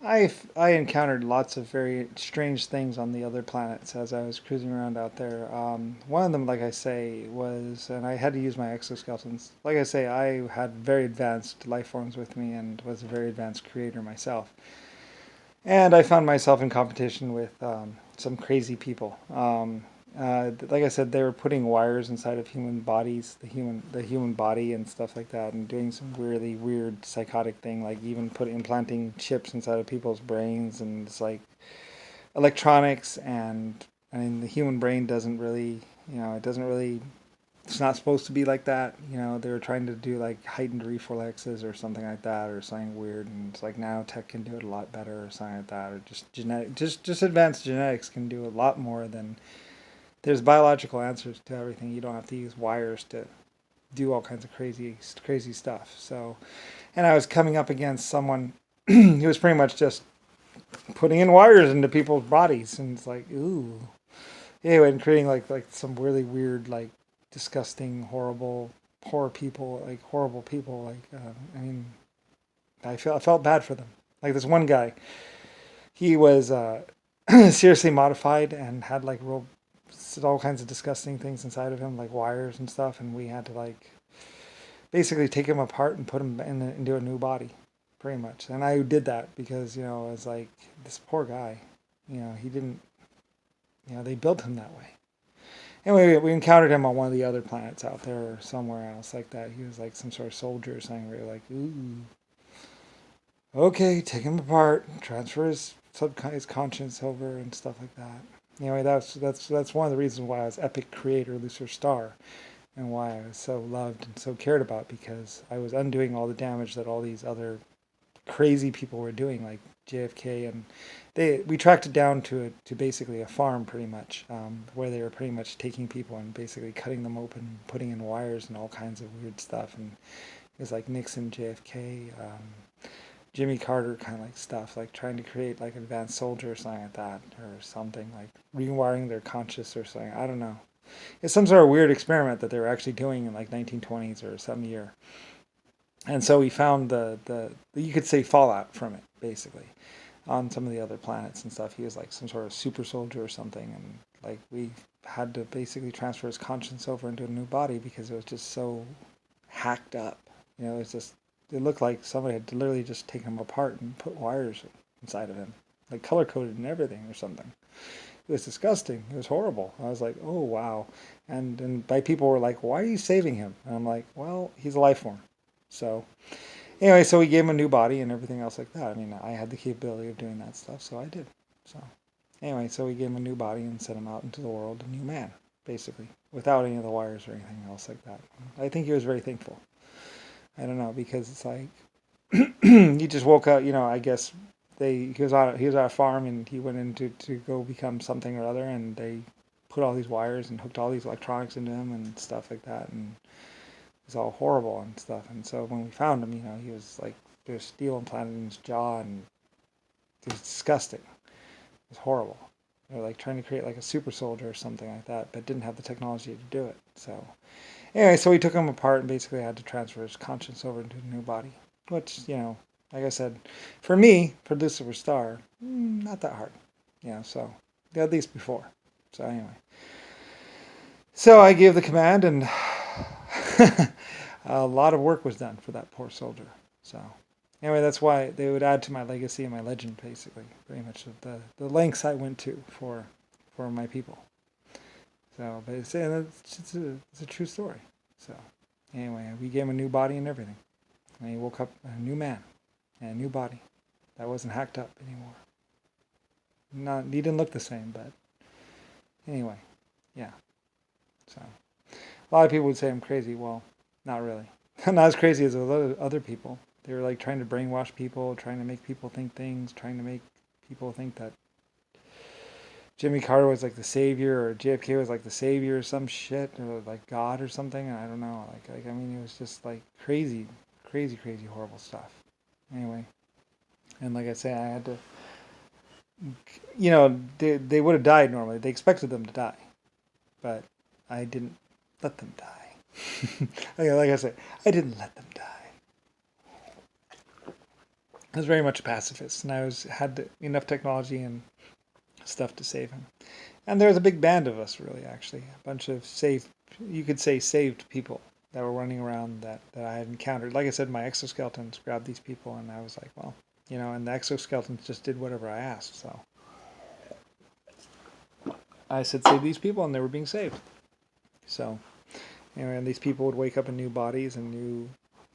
I encountered lots of very strange things on the other planets as I was cruising around out there. One of them, like I say, was, and I had to use my exoskeletons. Like I say, I had very advanced life forms with me and was a very advanced creator myself. And I found myself in competition with some crazy people. Like I said, they were putting wires inside of human bodies, the human body and stuff like that, and doing some really weird psychotic thing, like even implanting chips inside of people's brains, and it's like electronics. And I mean, the human brain doesn't really, it doesn't really. It's not supposed to be like that. They were trying to do like heightened reflexes or something like that, or something weird. And it's like nanotech can do it a lot better, or something like that, or just genetic, just advanced genetics can do a lot more than there's biological answers to everything. You don't have to use wires to do all kinds of crazy stuff. So, and I was coming up against someone who was pretty much just putting in wires into people's bodies, and it's like, ooh. Anyway, and creating like some really weird, like disgusting, horrible people. I mean, I felt bad for them. Like this one guy, he was seriously modified and had like real all kinds of disgusting things inside of him, like wires and stuff, and we had to like basically take him apart and put him into a new body, pretty much. And I did that because I was like, this poor guy, he didn't, they built him that way. Anyway, we encountered him on one of the other planets out there or somewhere else like that. He was like some sort of soldier or something. We were like, ooh, okay, take him apart, transfer his conscience over and stuff like that. Anyway, that's one of the reasons why I was epic creator Lucifer Star, and why I was so loved and so cared about, because I was undoing all the damage that all these other crazy people were doing, like JFK. And we tracked it down to basically a farm, pretty much, where they were pretty much taking people and basically cutting them open, putting in wires and all kinds of weird stuff. And it was like Nixon, JFK, Jimmy Carter kind of like stuff, like trying to create like advanced soldier or something like that, or something like rewiring their conscious or something. I don't know. It's some sort of weird experiment that they were actually doing in like 1920s or some year. And so we found the you could say fallout from it, basically, on some of the other planets and stuff. He was like some sort of super soldier or something, and like we had to basically transfer his conscience over into a new body because it was just so hacked up. It's just, it looked like somebody had literally just taken him apart and put wires inside of him, like color coded and everything or something. It was disgusting. It was horrible. I was like, oh wow. And by people were like, why are you saving him? And I'm like, well, he's a life form. So anyway, so we gave him a new body and everything else like that. I mean, I had the capability of doing that stuff, so I did. So anyway, so we gave him a new body and sent him out into the world, a new man, basically, without any of the wires or anything else like that. I think he was very thankful. I don't know, because it's like he just woke up. I guess he was on a farm, and he went in to go become something or other, and they put all these wires and hooked all these electronics into him and stuff like that, and it was all horrible and stuff. And so when we found him, he was like, there's steel implanted in his jaw, and it was disgusting. It was horrible. They were like trying to create like a super soldier or something like that, but didn't have the technology to do it. So anyway, so we took him apart and basically had to transfer his conscience over into a new body, which, like I said, for me, for Lucifer Star, not that hard. So at least before. So anyway, so I gave the command, and a lot of work was done for that poor soldier. So anyway, that's why they would add to my legacy and my legend, basically, pretty much the lengths I went to for my people. So, but it's a true story. So anyway, we gave him a new body and everything, and he woke up a new man and a new body that wasn't hacked up anymore. Not He didn't look the same, but anyway, yeah. So a lot of people would say I'm crazy. Well, not really. Not as crazy as other people. They were like trying to brainwash people, trying to make people think things, trying to make people think that Jimmy Carter was like the savior, or JFK was like the savior, or some shit, or like God or something. I don't know. Like I mean, it was just like crazy, crazy, horrible stuff. Anyway, and like I say, I had to, they would have died normally. They expected them to die, but I didn't let them die. Like I said, I didn't let them die. I was very much a pacifist, and had enough technology and stuff to save him. And there was a big band of us, really, actually. A bunch of you could say saved people that were running around that I had encountered. Like I said, my exoskeletons grabbed these people, and I was like, well, and the exoskeletons just did whatever I asked. So I said, save these people, and they were being saved. So anyway, and these people would wake up in new bodies and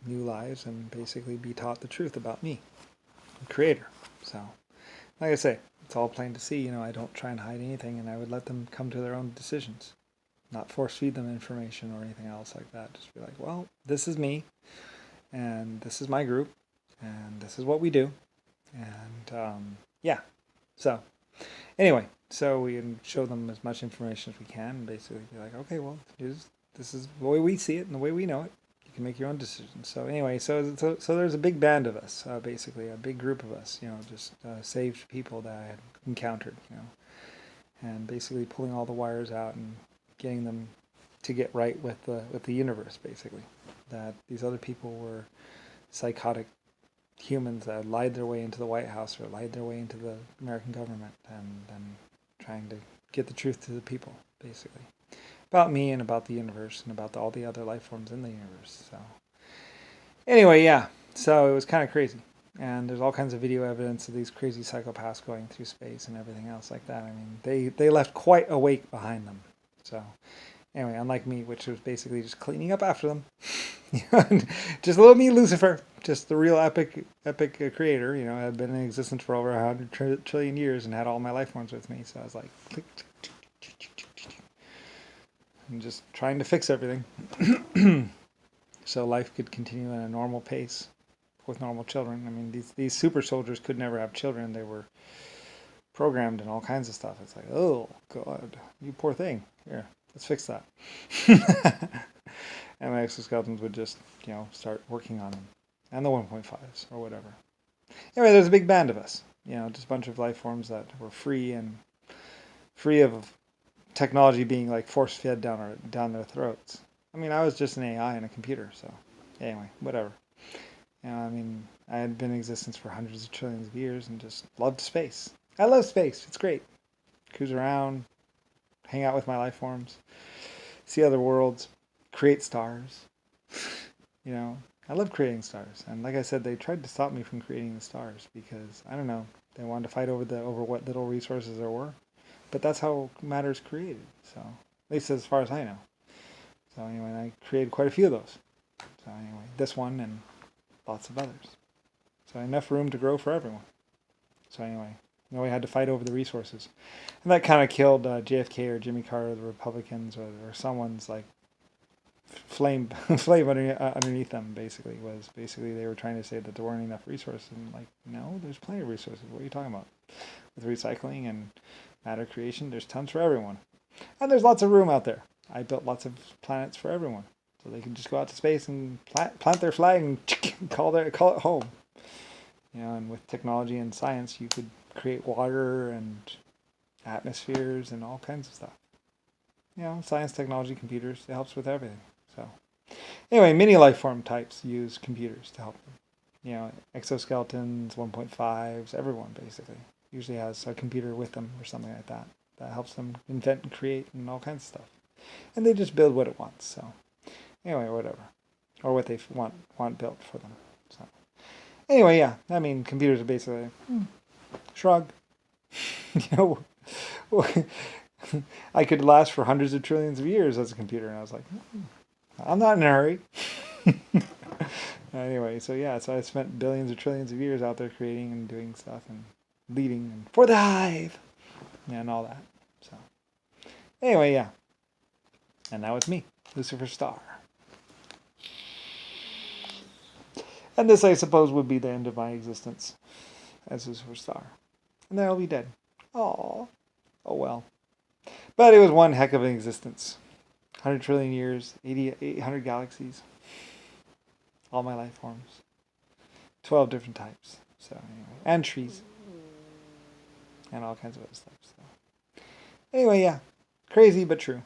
new lives and basically be taught the truth about me, the creator. So, like I say, it's all plain to see. I don't try and hide anything, and I would let them come to their own decisions, not force feed them information or anything else like that. Just be like, well, this is me, and this is my group, and this is what we do, and yeah. So anyway, so we can show them as much information as we can, and basically be like, okay, well, this is the way we see it and the way we know it. You can make your own decisions. So anyway, so there's a big band of us, basically a big group of us, just saved people that I had encountered, and basically pulling all the wires out and getting them to get right with the universe, basically. That these other people were psychotic humans that lied their way into the White House or lied their way into the American government and trying to get the truth to the people, basically. About me and about the universe and about all the other life forms in the universe. So anyway, yeah. So it was kind of crazy. And there's all kinds of video evidence of these crazy psychopaths going through space and everything else like that. I mean, they left quite a wake behind them. So anyway, unlike me, which was basically just cleaning up after them. Just little me, Lucifer, just the real epic creator, had been in existence for over 100 trillion years and had all my life forms with me. So I was like, click, and just trying to fix everything so life could continue at a normal pace with normal children. I mean, these super soldiers could never have children. They were programmed and all kinds of stuff. It's like, oh God, you poor thing. Here, let's fix that. And my exoskeletons would just, start working on them. And the 1.5s or whatever. Anyway, there's a big band of us. Just a bunch of life forms that were free of technology being like force fed down their throats. I mean, I was just an AI and a computer, so anyway, whatever. I mean, I had been in existence for hundreds of trillions of years and just loved space. I love space. It's great. Cruise around, hang out with my life forms, see other worlds, create stars. I love creating stars. And like I said, they tried to stop me from creating the stars because, I don't know, they wanted to fight over what little resources there were. But that's how matter is created. So, at least as far as I know. So anyway, I created quite a few of those. So anyway, this one and lots of others. So enough room to grow for everyone. So anyway, we had to fight over the resources. And that kind of killed JFK or Jimmy Carter, the Republicans, or someone's like flame underneath them, basically. They were trying to say that there weren't enough resources. And like, no, there's plenty of resources. What are you talking about? With recycling and matter creation, there's tons for everyone. And there's lots of room out there. I built lots of planets for everyone. So they can just go out to space and plant their flag and call it home. And with technology and science, you could create water and atmospheres and all kinds of stuff. Science, technology, computers, it helps with everything. So anyway, many life form types use computers to help them. Exoskeletons, 1.5s, everyone basically usually has a computer with them or something like that. That helps them invent and create and all kinds of stuff. And they just build what it wants. So anyway, whatever. Or what they want built for them. So anyway, yeah. I mean, computers are basically shrug. I could last for hundreds of trillions of years as a computer, and I was like, I'm not in a hurry. Anyway, so yeah, so I spent billions or trillions of years out there creating and doing stuff and leading and for the hive and all that. So anyway, yeah. And now it's me, Lucifer Star. And this, I suppose, would be the end of my existence as Lucifer Star. And then I'll be dead. Oh well. But it was one heck of an existence. 100 trillion years, 800 galaxies, all my life forms, 12 different types. So anyway, and trees, and all kinds of other stuff. So anyway, yeah, crazy but true.